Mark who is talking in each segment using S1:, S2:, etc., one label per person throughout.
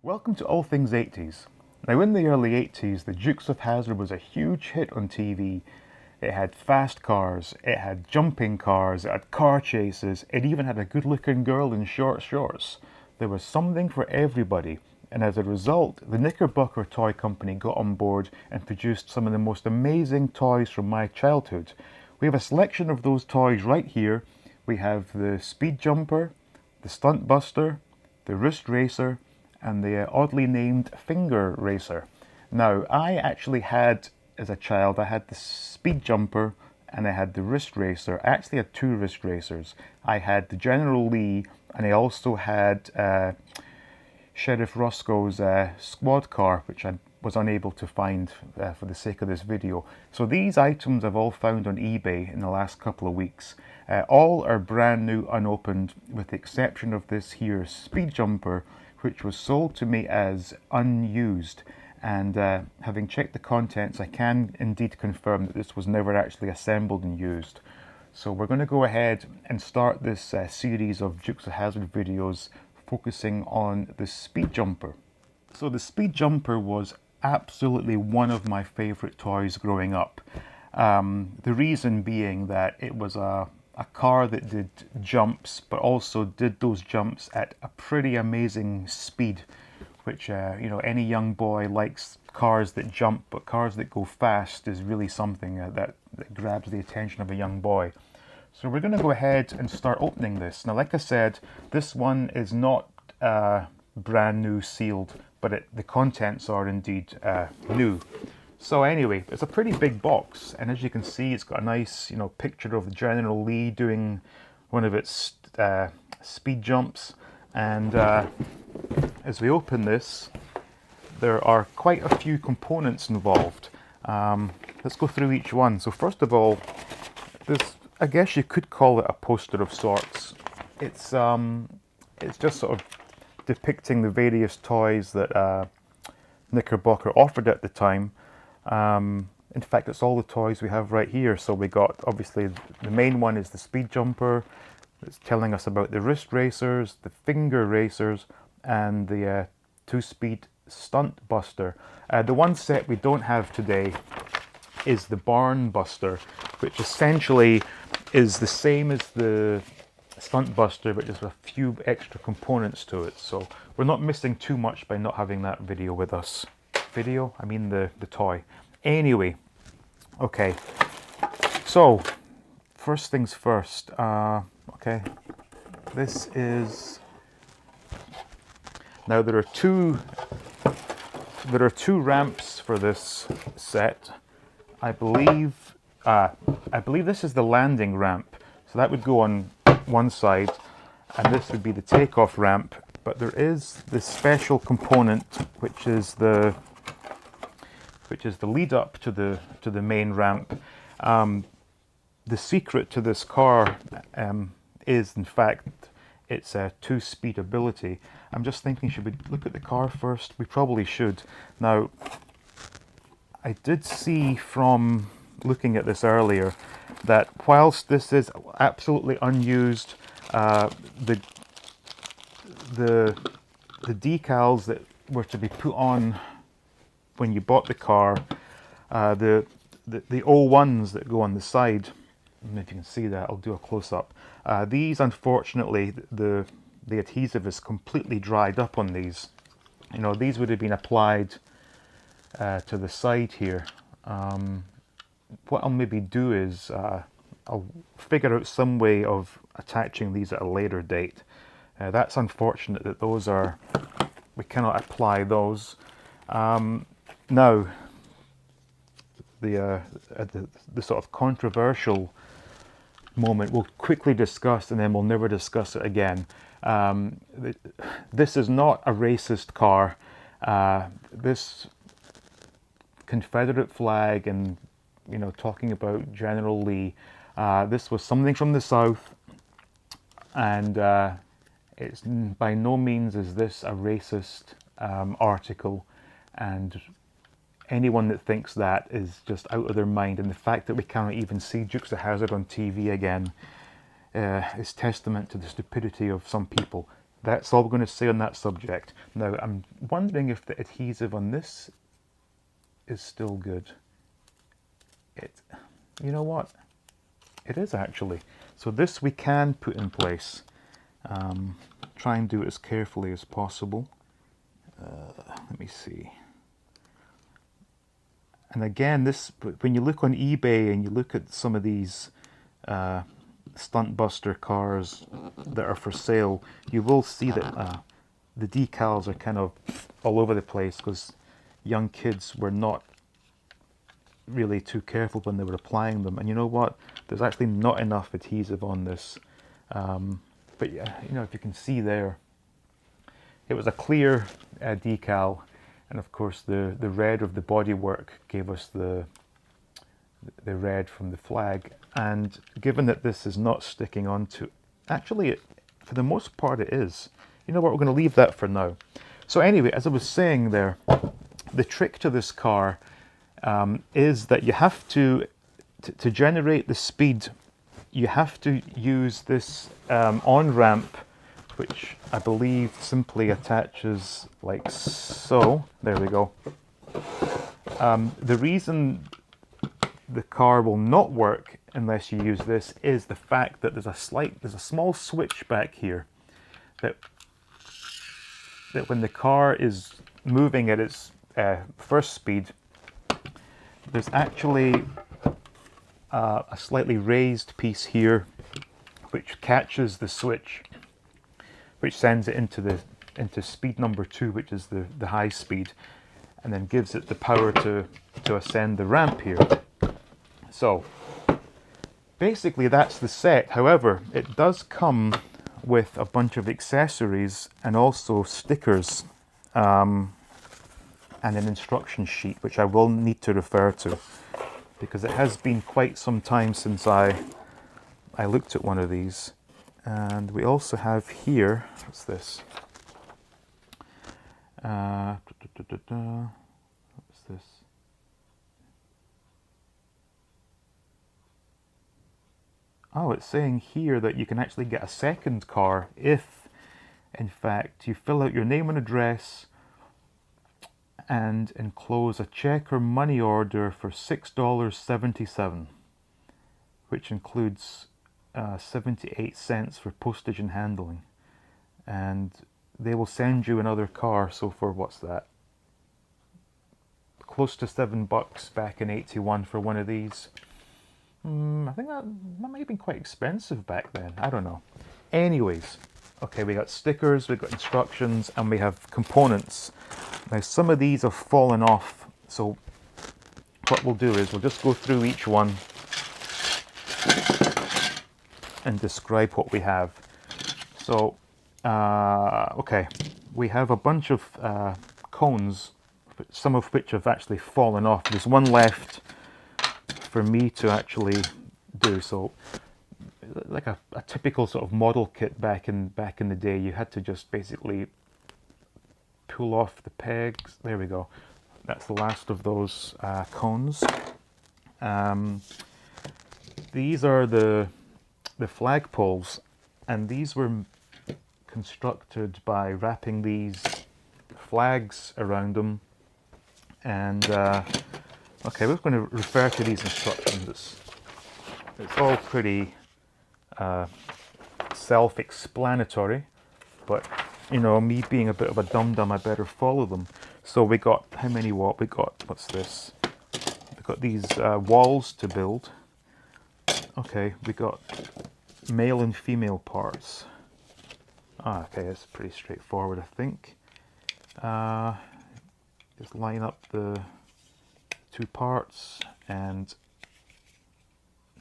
S1: Welcome to All Things 80s. Now in the early 80s, the Dukes of Hazzard was a huge hit on TV. It had fast cars, it had jumping cars, it had car chases, it even had a good looking girl in short shorts. There was something for everybody, and as a result, the Knickerbocker Toy Company got on board and produced some of the most amazing toys from my childhood. We have a selection of those toys right here. We have the Speed Jumper, the Stunt Buster, the Wrist Racer, and the oddly named Finger Racer. Now, I actually had, as a child, I had the Speed Jumper and I had the Wrist Racer. I actually had two Wrist Racers. I had the General Lee, and I also had Sheriff Roscoe's squad car, which I was unable to find for the sake of this video. So these items I've all found on eBay in the last couple of weeks. All are brand new, unopened, with the exception of this here Speed Jumper, which was sold to me as unused, and having checked the contents, I can indeed confirm that this was never actually assembled and used. So we're going to go ahead and start this series of Dukes of Hazzard videos focusing on the Speed Jumper. So the Speed Jumper was absolutely one of my favorite toys growing up. The reason being that it was a car that did jumps, but also did those jumps at a pretty amazing speed, which you know, any young boy likes cars that jump, but cars that go fast is really something that grabs the attention of a young boy. So we're going to go ahead and start opening this. Now, like I said, this one is not brand new sealed, but the contents are indeed new. So anyway, it's a pretty big box, and as you can see, it's got a nice, you know, picture of General Lee doing one of its speed jumps. And as we open this, there are quite a few components involved. Let's go through each one. So first of all, this, I guess you could call it a poster of sorts. It's just sort of depicting the various toys that Knickerbocker offered at the time. In fact, it's all the toys we have right here. So we got, obviously, the main one is the Speed Jumper. It's telling us about the Wrist Racers, the Finger Racers, and the two-speed Stunt Buster. The one set we don't have today is the Barn Buster, which essentially is the same as the Stunt Buster, but just a few extra components to it. So we're not missing too much by not having that video with us. Video? I mean the toy. Anyway, okay. So, first things first. Okay, this is. Now there are two ramps for this set. I believe this is the landing ramp. So that would go on one side, and this would be the takeoff ramp. But there is this special component, which is the lead up to the main ramp. The secret to this car is, in fact, its two-speed ability. I'm just thinking, should we look at the car first? We probably should. Now, I did see from looking at this earlier that whilst this is absolutely unused, the decals that were to be put on when you bought the car, the O1s that go on the side, I don't know if you can see that, I'll do a close-up. These, unfortunately, the adhesive is completely dried up on these. You know, these would have been applied to the side here. What I'll maybe do is I'll figure out some way of attaching these at a later date. That's unfortunate that those are, we cannot apply those. Now, the sort of controversial moment we'll quickly discuss, and then we'll never discuss it again. This is not a racist car. This Confederate flag and, you know, talking about General Lee, this was something from the South, and it's by no means is this a racist article, and anyone that thinks that is just out of their mind. And the fact that we cannot even see Dukes of Hazzard on TV again is testament to the stupidity of some people. That's all we're going to say on that subject. Now, I'm wondering if the adhesive on this is still good. You know what? It is actually. So this we can put in place. Try and do it as carefully as possible. Let me see. And again, this, when you look on eBay and you look at some of these stunt buster cars that are for sale, you will see that the decals are kind of all over the place because young kids were not really too careful when they were applying them. And you know what? There's actually not enough adhesive on this. But yeah, you know, if you can see there, it was a clear decal, and of course the red of the bodywork gave us the red from the flag. And given that this is not sticking onto, actually for the most part it is. You know what, we're going to leave that for now. So anyway, as I was saying there, the trick to this car is that you have to generate the speed, you have to use this on-ramp, which I believe simply attaches like so. There we go. The reason the car will not work unless you use this is the fact that there's a small switch back here that when the car is moving at its first speed, there's actually a slightly raised piece here which catches the switch, which sends it into speed number 2, which is the high speed, and then gives it the power to ascend the ramp here. So basically that's the set. However, it does come with a bunch of accessories and also stickers and an instruction sheet, which I will need to refer to because it has been quite some time since I looked at one of these. And we also have here, what's this? What's this? Oh, it's saying here that you can actually get a second car if, in fact, you fill out your name and address and enclose a check or money order for $6.77, which includes 78 cents for postage and handling. And they will send you another car. So for what's that? Close to $7 back in '81 for one of these. I think that might have been quite expensive back then. I don't know. Anyways, okay, we got stickers, we got instructions, and we have components. Now some of these have fallen off, so what we'll do is we'll just go through each one and describe what we have. So, okay, we have a bunch of cones, some of which have actually fallen off. There's one left for me to actually do. So like a typical sort of model kit back in the day, you had to just basically pull off the pegs. There we go. That's the last of those cones. These are the flagpoles, and these were constructed by wrapping these flags around them. And okay, we're going to refer to these instructions. It's all pretty self-explanatory, but you know, me being a bit of a dum-dum, I better follow them. So we got, how many what? We got, what's this? We got these walls to build. Okay, we got male and female parts. Okay, that's pretty straightforward, I think. Just line up the two parts and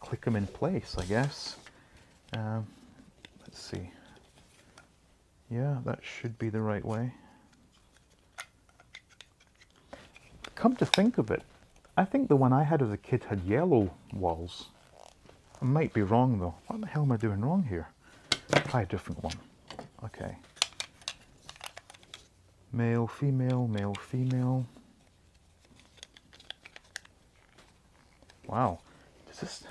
S1: click them in place, I guess. Let's see. Yeah, that should be the right way. Come to think of it, I think the one I had as a kid had yellow walls. I might be wrong though. What the hell am I doing wrong here? Try a different one. Okay. Male, female, male, female. Wow. Is this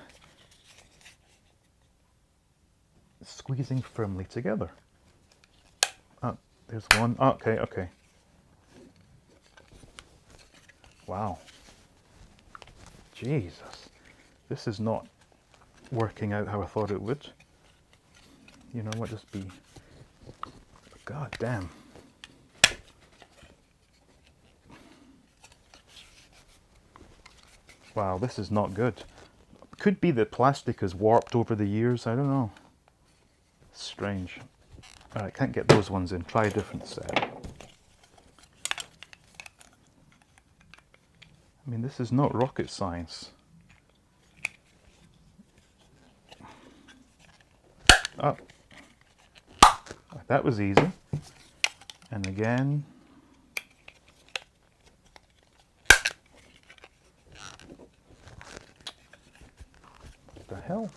S1: squeezing firmly together? There's one. Okay, okay. Wow. Jesus. This is not working out how I thought it would. You know what, just be... God damn. Wow, this is not good. Could be that plastic has warped over the years, I don't know. Strange. Alright, can't get those ones in. Try a different set. I mean, this is not rocket science. Oh. That was easy. And again. What the hell?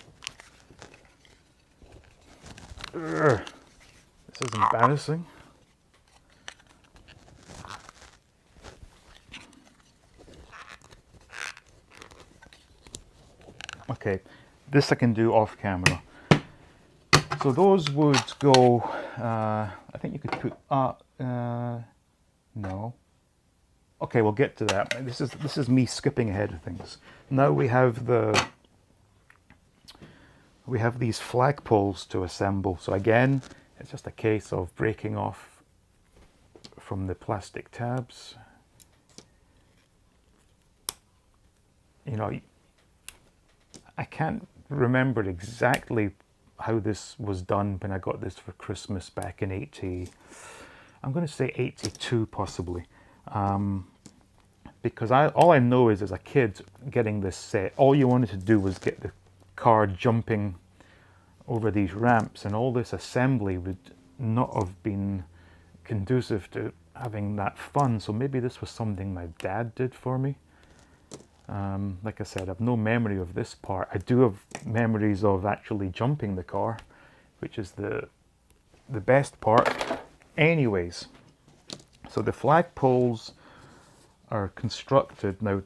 S1: Urgh. This is embarrassing. Okay, this I can do off camera. So those would go, I think you could put, no. Okay, we'll get to that. This is me skipping ahead of things. Now we have these flagpoles to assemble. So again, it's just a case of breaking off from the plastic tabs. You know, I can't remember exactly how this was done when I got this for Christmas back in I'm going to say 82 possibly. Because all I know is as a kid getting this set, all you wanted to do was get the car jumping over these ramps, and all this assembly would not have been conducive to having that fun. So maybe this was something my dad did for me. Like I said, I have no memory of this part. I do have memories of actually jumping the car, which is the best part. Anyways, so the flagpoles are constructed. Now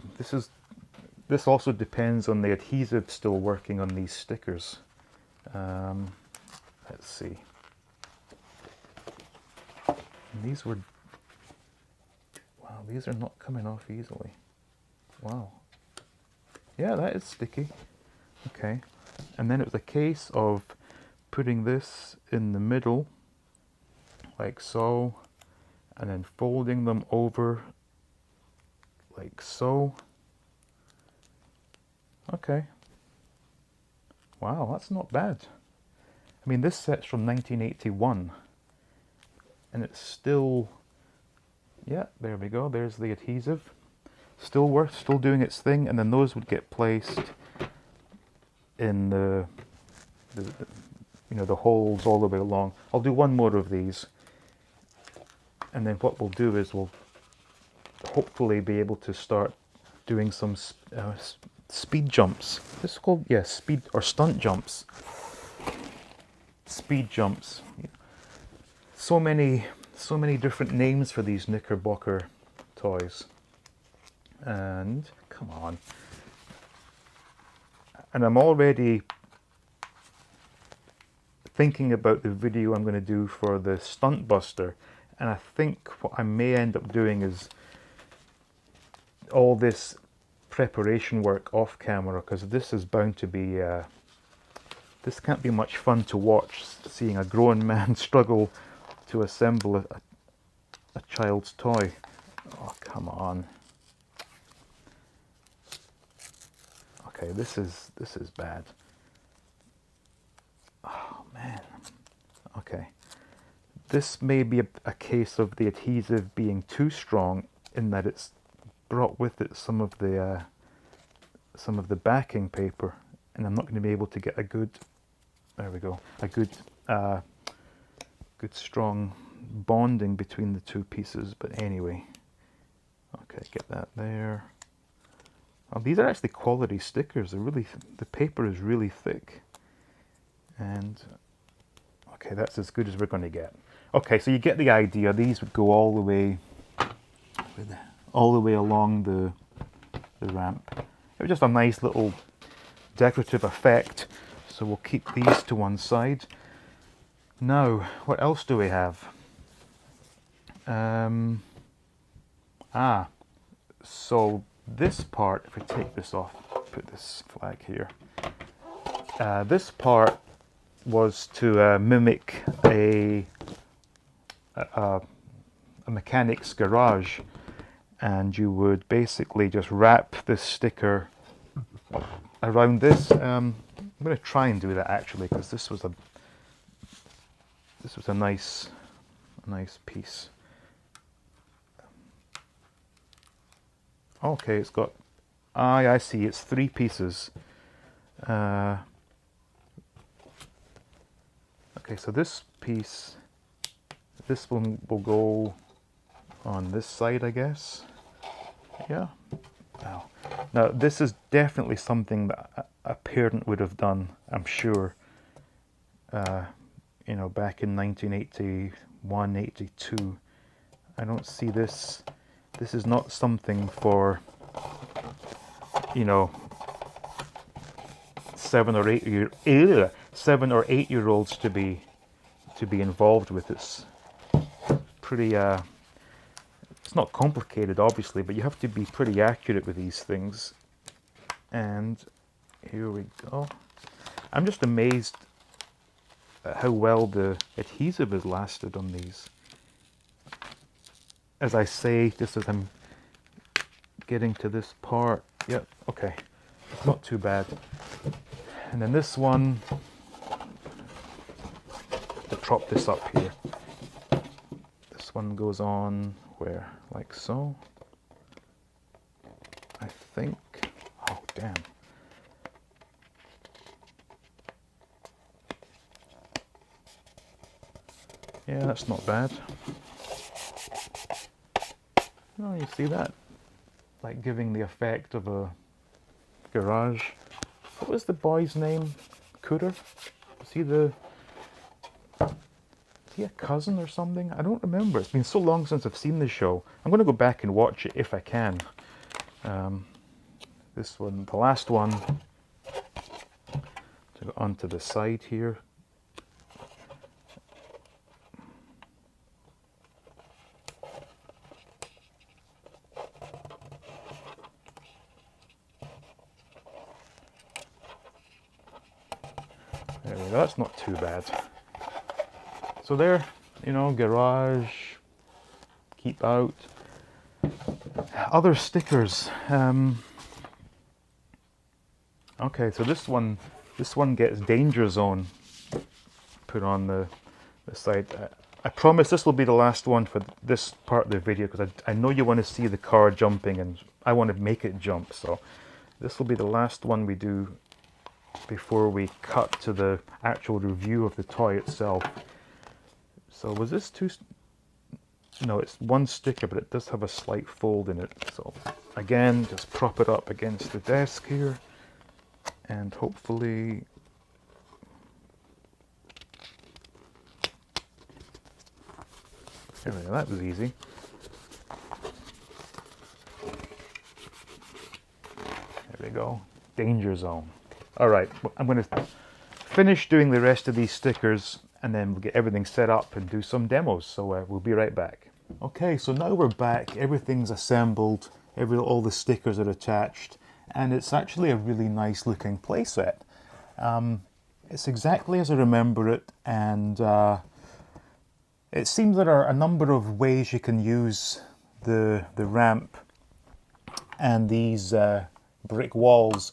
S1: this also depends on the adhesive still working on these stickers. Let's see. And these were, wow, these are not coming off easily. Wow. Yeah, that is sticky. Okay. And then it was a case of putting this in the middle, like so, and then folding them over, like so. Okay. Wow, that's not bad. I mean, this set's from 1981, and it's still, yeah, there we go, there's the adhesive. Still still doing its thing, and then those would get placed in the you know, the holes all the way along. I'll do one more of these, and then what we'll do is we'll hopefully be able to start doing some speed jumps. This is called, yeah, speed or stunt jumps. Speed jumps. So many different names for these Knickerbocker toys. And come on. And I'm already thinking about the video I'm going to do for the Stunt Buster, and I think what I may end up doing is all this preparation work off camera, because this is bound to be this can't be much fun to watch, seeing a grown man struggle to assemble a child's toy. Oh, come on. Okay, this is bad. Oh man. Okay. This may be a case of the adhesive being too strong, in that it's brought with it some of the backing paper, and I'm not going to be able to get a good, there we go, a good strong bonding between the two pieces. But anyway, okay, get that there. Oh, these are actually quality stickers. They're really, the paper is really thick. And okay, that's as good as we're going to get. Okay, so you get the idea. These would go all the way along the ramp. It was just a nice little decorative effect. So we'll keep these to one side. Now, what else do we have? So this part, if I take this off, put this flag here. This part was to mimic a mechanic's garage, and you would basically just wrap this sticker around this. I'm going to try and do that actually, because this was a nice piece. Okay, it's got, I see, it's 3 pieces. Okay, so this piece, this one will go on this side, I guess. Yeah. Now this is definitely something that a parent would have done, I'm sure. You know, back in 1981, 82. I don't see this. This is not something for, you know, 7 or 8 year olds to be involved with. It's pretty it's not complicated obviously, but you have to be pretty accurate with these things. And here we go. I'm just amazed at how well the adhesive has lasted on these. As I say, just as I'm getting to this part, yep, okay, it's not too bad. And then this one, to prop this up here, this one goes on where, like so, I think. Oh damn. Yeah, that's not bad. Oh, you see that? Like giving the effect of a garage. What was the boy's name? Cooter? Was he a cousin or something? I don't remember. It's been so long since I've seen the show. I'm going to go back and watch it if I can. This one, the last one, to go onto the side here. There we go, that's not too bad. So there, you know, garage, keep out. Other stickers. Okay, so this one gets danger zone put on the side. I promise this will be the last one for this part of the video, because I know you want to see the car jumping and I want to make it jump. So this will be the last one we do before we cut to the actual review of the toy itself. So was this two? No, it's one sticker, but it does have a slight fold in it. So again, just prop it up against the desk here, and hopefully there we go, that was easy. There we go, danger zone. All right, I'm going to finish doing the rest of these stickers, and then we'll get everything set up and do some demos. So we'll be right back. Okay, so now we're back. Everything's assembled. All the stickers are attached, and it's actually a really nice looking playset. It's exactly as I remember it, and it seems there are a number of ways you can use the ramp and these brick walls.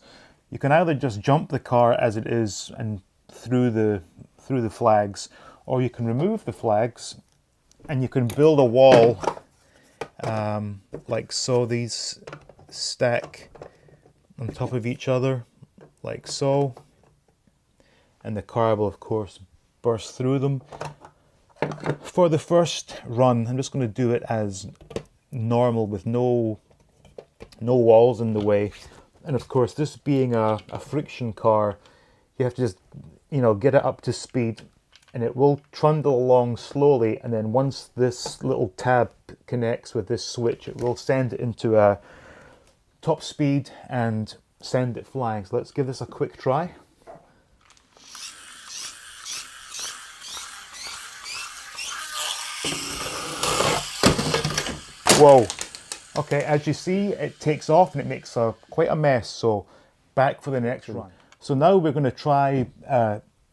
S1: You can either just jump the car as it is and through the flags, or you can remove the flags and you can build a wall like so. These stack on top of each other like so, and the car will of course burst through them. For the first run, I'm just going to do it as normal with no walls in the way. And of course, this being a friction car, you have to just, you know, get it up to speed, and it will trundle along slowly, and then once this little tab connects with this switch, it will send it into a top speed and send it flying. So let's give this a quick try. Whoa. Okay, as you see, it takes off and it makes quite a mess, so back for the next run. So now we're going to try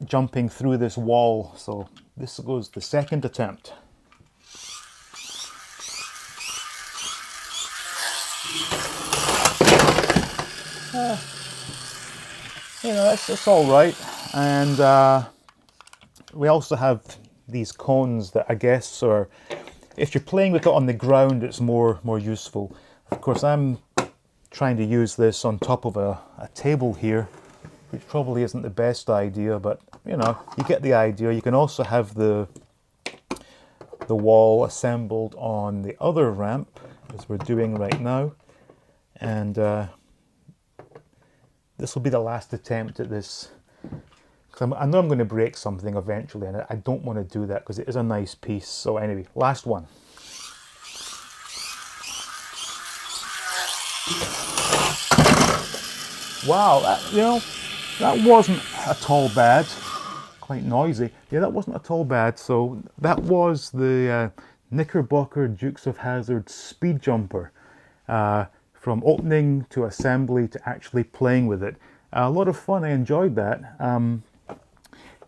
S1: jumping through this wall. So this goes the second attempt. You know, that's all right. And we also have these cones that I guess are, if you're playing with it on the ground, it's more useful. Of course, I'm trying to use this on top of a table here, which probably isn't the best idea, but you know, you get the idea. You can also have the wall assembled on the other ramp, as we're doing right now. And this will be the last attempt at this. I know I'm going to break something eventually, and I don't want to do that because it is a nice piece. So anyway, last one. Wow, that wasn't at all bad. Quite noisy. Yeah, that wasn't at all bad. So that was the Knickerbocker Dukes of Hazzard speed jumper. From opening to assembly to actually playing with it. A lot of fun. I enjoyed that.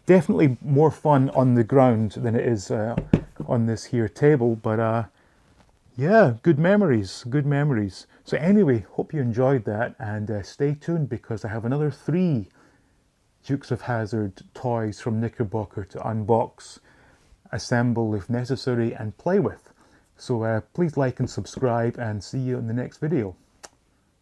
S1: Definitely more fun on the ground than it is on this here table, but yeah, good memories, good memories. So anyway, hope you enjoyed that, and stay tuned because I have another 3 Dukes of Hazzard toys from Knickerbocker to unbox, assemble if necessary, and play with. So please like and subscribe, and see you in the next video.